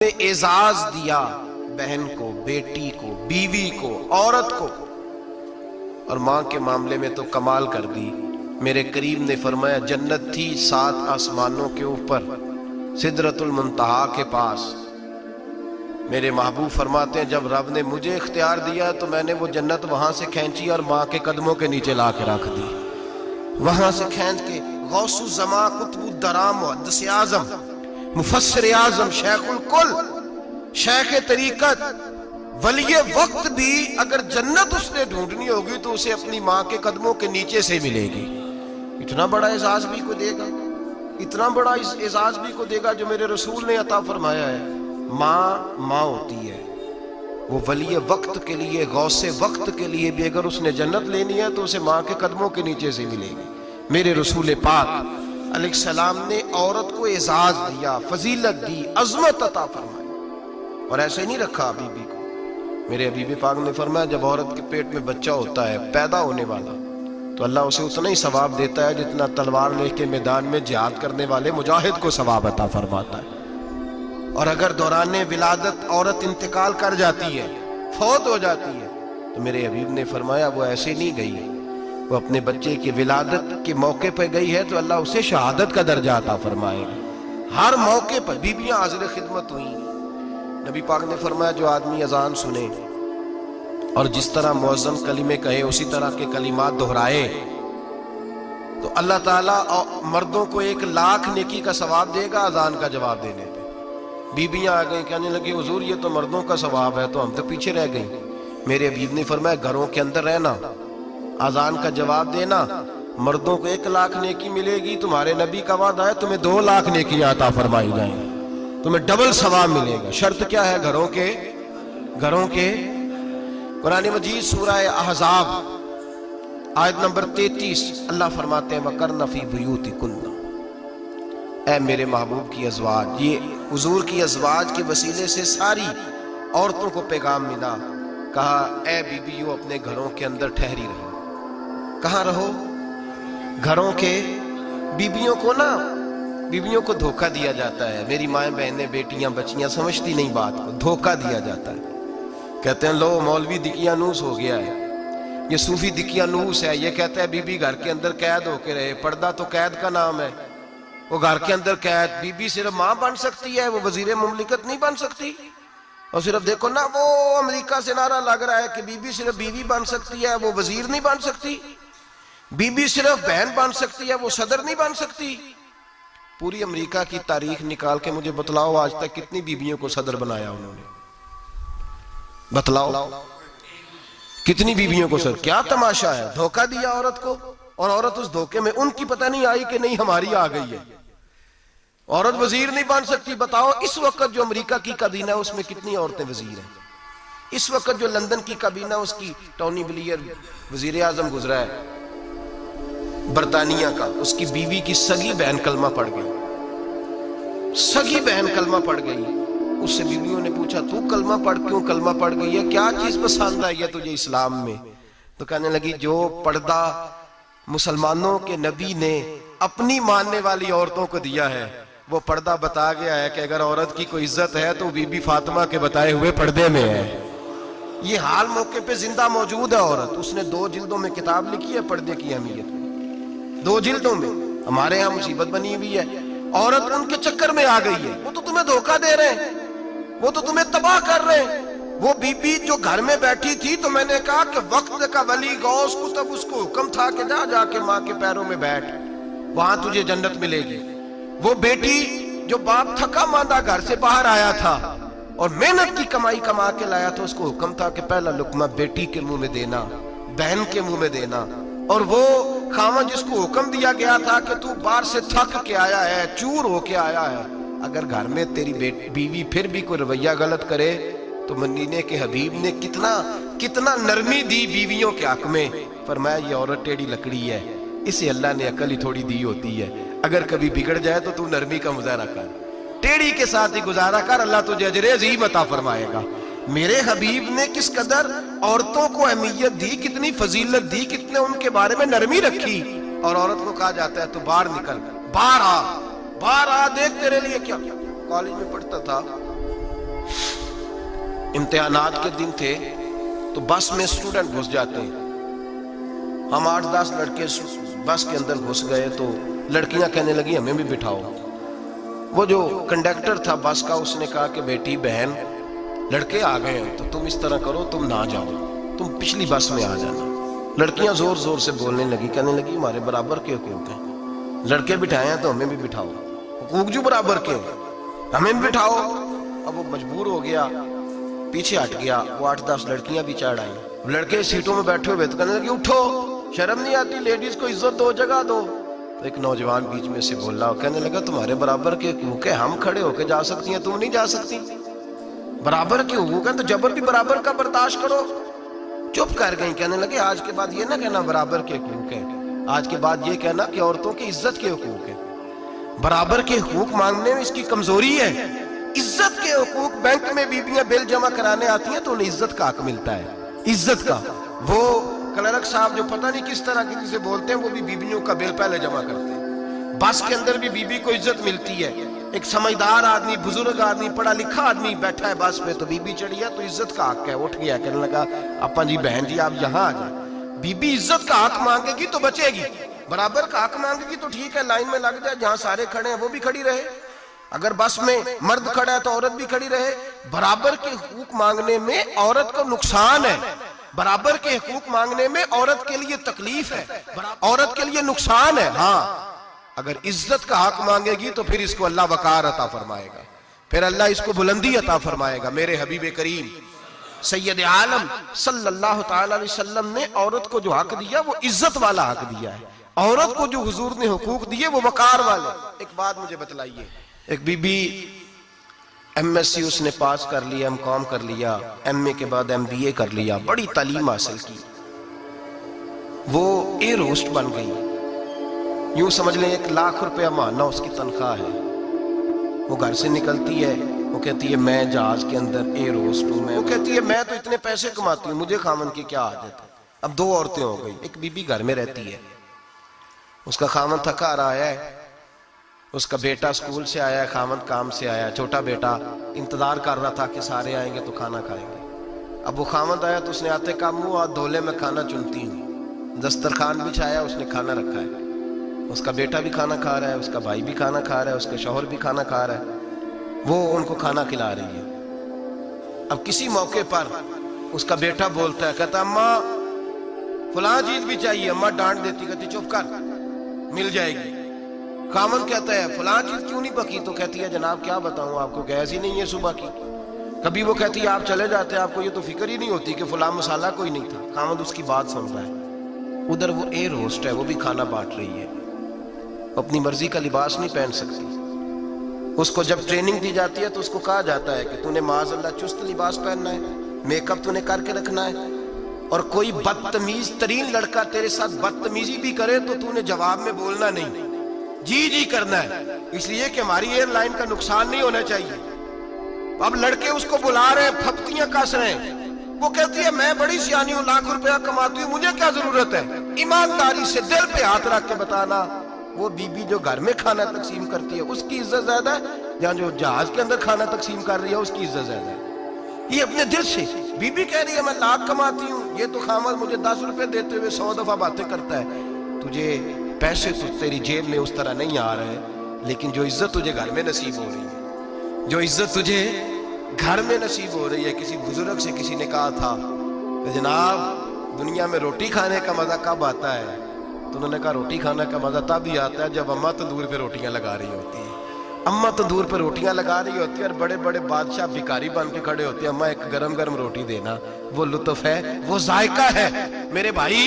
نے اعزاز دیا بہن کو، بیٹی کو، بیوی کو، عورت کو، اور ماں کے معاملے میں تو کمال کر دی۔ میرے کریم نے فرمایا جنت تھی 7 آسمانوں کے اوپر سدرۃ المنتہا کے پاس۔ میرے محبوب فرماتے ہیں جب رب نے مجھے اختیار دیا تو میں نے وہ جنت وہاں سے کھینچی اور ماں کے قدموں کے نیچے لا کے رکھ دی۔ وہاں سے کھینچ کے غوث الزماں، قطب الدرام، محدث اعظم، مفسر اعظم، شیخ الکل، شیخ طریقت، ولی وقت بھی اگر جنت اس نے ڈھونڈنی ہوگی تو اسے اپنی ماں کے قدموں کے نیچے سے ملے گی۔ اتنا بڑا اعزاز بھی کو دے گا، اتنا بڑا اعزاز بھی کو دے گا جو میرے رسول نے عطا فرمایا ہے۔ ماں ہوتی ہے، وہ ولی وقت کے لیے، غوث وقت کے لیے بھی اگر اس نے جنت لینی ہے تو اسے ماں کے قدموں کے نیچے سے ملے گی۔ میرے رسول پاک علیہ السلام نے عورت کو اعزاز دیا، فضیلت دی، عظمت عطا فرمائی، اور ایسے نہیں رکھا بی بی کو۔ میرے حبیب پاک نے فرمایا جب عورت کے پیٹ میں بچہ ہوتا ہے پیدا ہونے والا تو اللہ اسے اتنا ہی ثواب دیتا ہے جتنا تلوار لے کے میدان میں جہاد کرنے والے مجاہد کو ثواب عطا فرماتا ہے۔ اور اگر دوران ولادت عورت انتقال کر جاتی ہے، فوت ہو جاتی ہے، تو میرے حبیب نے فرمایا وہ ایسے نہیں گئی، وہ اپنے بچے کی ولادت کے موقع پہ گئی ہے تو اللہ اسے شہادت کا درجہ عطا فرمائے گا۔ ہر موقع پر بیویاں حاضر خدمت ہوئیں۔ نبی پاک نے فرمایا جو آدمی اذان سنے اور جس طرح مؤذن کلمے کہے اسی طرح کے کلمات دہرائے تو اللہ تعالیٰ مردوں کو 1,00,000 نیکی کا ثواب دے گا اذان کا جواب دینے پہ۔ بیویاں آ گئیں کہنے لگی حضور یہ تو مردوں کا ثواب ہے تو ہم تو پیچھے رہ گئیں۔ میرے حبیب نے فرمایا گھروں کے اندر رہنا، اذان کا جواب دینا، مردوں کو 1,00,000 نیکی ملے گی، تمہارے نبی کا وعدہ ہے تمہیں 2,00,000 نیکیاں عطا فرمائی جائیں، تمہیں ڈبل ثواب ملے گا۔ شرط کیا ہے؟ گھروں کے قرآن مجید سورہ احزاب آیت نمبر 33 اللہ فرماتے ہیں وَقَرْنَ فِي بُيُوتِكُنَّ، اے میرے محبوب کی ازواج، یہ حضور کی ازواج کے وسیلے سے ساری عورتوں کو پیغام ملا۔ کہا اے بیویوں اپنے گھروں کے اندر ٹھہری رہو۔ کہاں رہو؟ گھروں کے۔ بیویوں کو دھوکہ دیا جاتا ہے۔ میری مائیں بہنیں بیٹیاں بچیاں سمجھتی نہیں بات کو، دھوکہ دیا جاتا ہے۔ کہتے ہیں لو مولوی دقیانوس ہو گیا ہے، یہ صوفی دقیانوس ہے، یہ کہتا ہے بی بی گھر کے اندر قید ہو کے رہے، پردہ تو قید کا نام ہے، وہ گھر کے اندر قید۔ بی بی صرف ماں بن سکتی ہے، وہ وزیر مملکت نہیں بن سکتی۔ اور صرف دیکھو نا وہ امریکہ سے نعرہ لگ رہا ہے کہ بی بی صرف بیوی بن سکتی ہے، وہ وزیر نہیں بن سکتی۔ بی بی صرف بہن بن سکتی ہے، وہ صدر نہیں بن سکتی۔ پوری امریکہ کی تاریخ نکال کے مجھے بتلاؤ آج تک کتنی بیویوں کو صدر بنایا انہوں نے؟ بتلاؤ کتنی بیویوں کو صدر؟ کیا تماشا ہے؟ دھوکہ دیا عورت کو، اور عورت اس دھوکے میں ان کی پتہ نہیں آئی کہ نہیں ہماری آ گئی ہے۔ عورت وزیر نہیں بن سکتی۔ بتاؤ اس وقت جو امریکہ کی کابینہ اس میں کتنی عورتیں وزیر ہیں؟ اس وقت جو لندن کی کابینہ اس کی ٹونی بلیئر وزیر اعظم گزرا ہے برطانیہ کا، اس کی بیوی کی سگی بہن کلمہ پڑھ گئی، سگی بہن کلمہ پڑھ گئی۔ اس سے بیویوں نے پوچھا تو کلمہ پڑھ کیوں کلمہ پڑھ گئی ہے؟ کیا چیز پسند آئی ہے تجھے اسلام میں؟ تو کہنے لگی جو پردہ مسلمانوں کے نبی نے اپنی ماننے والی عورتوں کو دیا ہے وہ پردہ بتا گیا ہے کہ اگر عورت کی کوئی عزت ہے تو بی بی فاطمہ کے بتائے ہوئے پردے میں ہے۔ یہ حال موقع پہ زندہ موجود ہے عورت۔ اس نے 2 جلدوں میں کتاب لکھی ہے پردے کی اہمیت، 2 جلدوں میں۔ ہمارے ہاں مصیبت بنی ہوئی ہے، عورت ان کے چکر میں آ گئی ہے، وہ تو تمہیں دھوکہ دے رہے ہیں، وہ تو تمہیں تباہ کر رہے ہیں۔ وہ بی بی جو گھر میں بیٹھی تھی تو میں نے کہا کہ وقت کا ولی غوث کو تب اس کو حکم تھا کہ جا کے ماں کے پیروں میں بیٹھ، وہاں تجھے جنت ملے گی۔ وہ بیٹی جو باپ تھکا ماندہ گھر سے باہر آیا تھا اور محنت کی کمائی کما کے لایا تھا، اس کو حکم تھا کہ پہلا لقمہ بیٹی کے منہ میں دینا، بہن کے منہ میں دینا۔ اور وہ خاوند جس کو حکم دیا گیا تھا کہ تو باہر سے تھک کے آیا ہے، چور ہو کے آیا ہے، اگر گھر میں تیری بیوی پھر بھی کوئی رویہ غلط کرے تو مدینے کے حبیب نے کتنا نرمی دی بیویوں کے حق میں۔ فرمایا یہ عورت ٹیڑھی لکڑی ہے، اسے اللہ نے عقل ہی تھوڑی دی ہوتی ہے، اگر کبھی بگڑ جائے تو نرمی کا مظاہرہ کر، ٹیڑھی کے ساتھ ہی گزارا کر، اللہ تجھے اجر عظیم عطا فرمائے گا۔ میرے حبیب نے کس قدر عورتوں کو اہمیت دی، کتنی فضیلت دی، کتنے ان کے بارے میں نرمی رکھی۔ اور عورت کو کہا جاتا ہے تو باہر نکل، باہر آ، دیکھ تیرے لیے کیا۔ کالج میں پڑھتا تھا इम्तिहानात के दिन थे तो बस में स्टूडेंट घुस जाते हैं। हम 8-10 लड़के बस के अंदर घुस गए तो लड़कियां कहने लगी हमें भी बिठाओ। वो जो कंडक्टर था बस का उसने कहा कि बेटी बहन लड़के आ गए हैं तो तुम इस तरह करो, तुम ना जाओ, तुम पिछली बस में आ जाना। लड़कियां जोर जोर से बोलने लगी, कहने लगी हमारे बराबर के हुकूक हैं, लड़के बिठाए हैं तो हमें भी बिठाओ, हुकूक जो बराबर के हमें भी बिठाओ। अब वो मजबूर हो गया, पीछे हट गया। वो 8-10 लड़कियां भी चढ़ आई। लड़के सीटों में बैठे हुए तो कहने लगे उठो, शर्म नहीं आती, लेडीज को इज्जत दो, जगह दो। तो एक नौजवान बीच में से बोला, कहने लगा तुम्हारे बराबर के हुकूक है, हम खड़े होके जा सकती हैं, तुम नहीं जा सकती। बराबर के हुकूक है तो जबर भी बराबर का बर्दाश्त करो। चुप कर गई। कहने लगे आज के बाद ये ना कहना बराबर के हुकूक है, आज के बाद ये कहना कि औरतों की इज्जत के हुकूक है। बराबर के हुकूक मांगने में इसकी कमजोरी है। इज्जत के हुकूक, बैंक में बीबियां बिल जमा कराने आती हैं तो उन्हें इज्जत का हक मिलता है, इज्जत का। वो क्लर्क साहब जो पता नहीं किस तरह किसी से बोलते हैं, वो भी बीबियों का बिल पहले जमा करते हैं। बस के अंदर भी बीबी को इज्जत मिलती है। एक समझदार आदमी, बुजुर्ग आदमी, पढ़ा लिखा आदमी बैठा है बस में तो बीबी चढ़ी है तो इज्जत का हक है। उठ गया, कहने लगा अपा जी बहन जी आप यहाँ आ जाए। बीबी इज्जत का हक मांगेगी तो बचेगी, बराबर का हक मांगेगी तो ठीक है, लाइन में लग जाए, जहां सारे खड़े हैं वो भी खड़ी रहे। अगर बस में मर्द खड़ा है तो औरत भी खड़ी रहे। बराबर के हुकूक मांगने में औरत को नुकसान है, बराबर के हुकूक मांगने में औरत के लिए तकलीफ है, औरत के लिए नुकसान है। हाँ, अगर इज्जत का हक मांगेगी तो फिर इसको अल्लाह वकार अता फरमाएगा, फिर अल्लाह इसको बुलंदी अता फरमाएगा। मेरे हबीब करीम सैयद आलम सल्लल्लाहु तआला अलैहि वसल्लम ने औरत को जो हक दिया वो इज्जत वाला हक दिया है। औरत को जो हुजूर ने हुकूक दिए वो वकार वाले। एक बात मुझे बतलाइए, एक बीबी एमएससी उसने पास कर लिया, एमकॉम कर लिया, एमए के बाद एमबीए कर लिया, बड़ी तालीम हासिल की, वो एयर होस्ट बन गई। यूं समझ लें 1 लाख रुपया महीना उसकी तनख्वाह है। वो घर से निकलती है, वो कहती है मैं जहाज के अंदर एयर होस्ट हूं। वो कहती है मैं तो इतने पैसे कमाती हूँ, मुझे खामन की क्या आदत है। अब 2 औरतें हो गई। एक बीबी घर में रहती है, उसका खामन थका आ रहा है, उसका बेटा स्कूल से आया है, खामन काम से आया, छोटा बेटा इंतजार कर रहा था कि सारे आएंगे तो खाना खाएंगे। अब वो खामन आया तो उसने आते काम मुंह और धोले में खाना चुनती हूँ, दस्तरखान बिछाया, उसने खाना रखा है। उसका बेटा भी खाना खा रहा है, उसका भाई भी खाना खा रहा है, उसका शौहर भी खाना खा रहा है, वो उनको खाना खिला रही है। अब किसी मौके पर उसका बेटा बोलता है, कहता अम्मा फलां चीज भी चाहिए। अम्मा डांट देती, कहती चुप कर, मिल जाएगी। खामन कहता है फलां चीज क्यों नहीं पकी? तो कहती है जनाब क्या बताऊं आपको, गैस ही नहीं है सुबह की। कभी वो कहती है आप चले जाते हैं, आपको ये तो फिक्र ही नहीं होती कि फलां मसाला कोई नहीं था। खामन उसकी बात सुन रहा है। उधर वो एयर होस्ट है, वो भी खाना बांट रही है, अपनी मर्जी का लिबास नहीं पहन सकती। उसको जब ट्रेनिंग दी जाती है तो उसको कहा जाता है कि तूने माज़अल्लाह चुस्त लिबास पहनना है, मेकअप तूने करके रखना है, और कोई बदतमीज तरीन लड़का तेरे साथ बदतमीजी भी करे तो तूने जवाब में बोलना नहीं, जी जी करना है, इसलिए कि हमारी एयरलाइन का नुकसान नहीं होना चाहिए। अब लड़के उसको बुला रहे हैं, फप्तियां कस रहे हैं। वो कहती है मैं बड़ी सियानी हूं, लाख रुपया कमाती हूँ, मुझे क्या जरूरत है। ईमानदारी से दिल पे हाथ रख के बताना, वो बीबी जो घर में खाना तकसीम करती है उसकी इज्जत ज्यादा है या जो जहाज के अंदर खाना तकसीम कर रही है उसकी इज्जत ज्यादा है। ये अपने दिल से बीबी कह रही है मैं लाख कमाती हूँ, ये तो खामद मुझे 10 रुपए देते हुए 100 दफा बातें करता है। तुझे पैसे तो तेरी जेब में उस तरह नहीं आ रहे, लेकिन जो इज्जत तुझे घर में नसीब हो रही है, जो इज्जत तुझे घर में नसीब हो रही है। किसी बुजुर्ग से किसी ने कहा था कि जनाब दुनिया में रोटी खाने का मजा कब आता है? तो उन्होंने कहा रोटी खाने का मजा तब ही आता है जब अम्मा तंदूर पे रोटियां लगा रही होती है। अम्मा तंदूर पे रोटियां लगा रही होती है और बड़े बड़े बादशाह भिखारी बन के खड़े होते हैं, अम्मा एक गरम गरम रोटी देना। वो लुत्फ है, वो जायका है। मेरे भाई,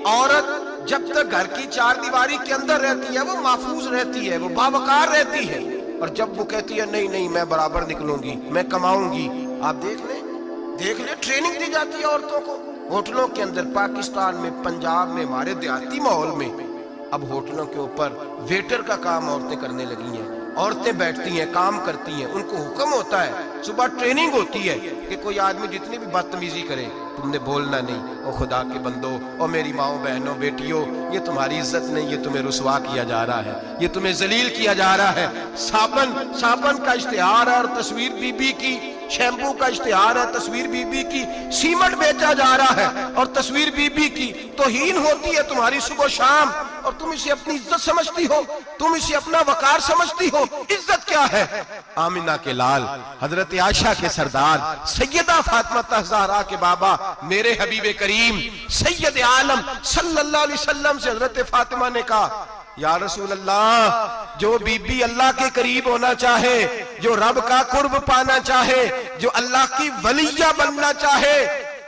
औरत जब तक घर की 4 दीवारी के अंदर रहती है वो महफूज रहती है, वो बावकार रहती है। और जब वो कहती है नहीं नहीं मैं बराबर निकलूंगी, मैं कमाऊंगी, आप देख ले ट्रेनिंग दी जाती है औरतों को होटलों के अंदर। पाकिस्तान में, पंजाब में, हमारे देहाती माहौल में अब होटलों के ऊपर वेटर का काम औरतें करने लगी हैं। औरतें बैठती हैं, काम करती हैं, उनको हुक्म होता है, सुबह ट्रेनिंग होती है कि कोई आदमी जितनी भी बदतमीजी करे तुमने बोलना नहीं। ओ खुदा के बंदो, ओ मेरी माओ बहनों बेटियों, ये तुम्हारी इज्जत नहीं, ये तुम्हें रुसवा किया जा रहा है, ये तुम्हें जलील किया जा रहा है। साबन का इश्तिहार है और तस्वीर बीबी की शैम्पू का इश्तिहार है, तस्वीर बीबी की, सीमेंट बेचा जा रहा है और तस्वीर बीबी की तौहीन होती है तुम्हारी सुबह शाम, और तुम इसे अपनी इज्जत समझती हो, तुम इसे अपना वकार समझती हो। इज्जत क्या है? आमिना के लाल, हजरत आयशा के सरदार, सैयदा फातिमा ज़हरा के बाबा, मेरे हबीब करीम सैयद आलम सल्लल्लाहु अलैहि वसल्लम से हजरत फातिमा ने कहा, या रसूल अल्लाह, जो बीबी अल्लाह के करीब होना चाहे, जो रब का कुर्ब पाना चाहे, जो अल्लाह की वलिया बनना चाहे,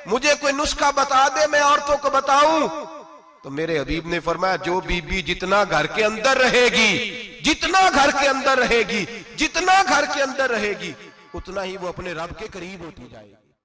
मुझे कोई नुस्खा बता दे, मैं औरतों को बताऊं। तो मेरे हबीब ने फरमाया, जो बीबी जितना घर के अंदर रहेगी, जितना घर के अंदर रहेगी, जितना घर के अंदर रहेगी, उतना ही वो अपने रब के करीब होती जाएगी।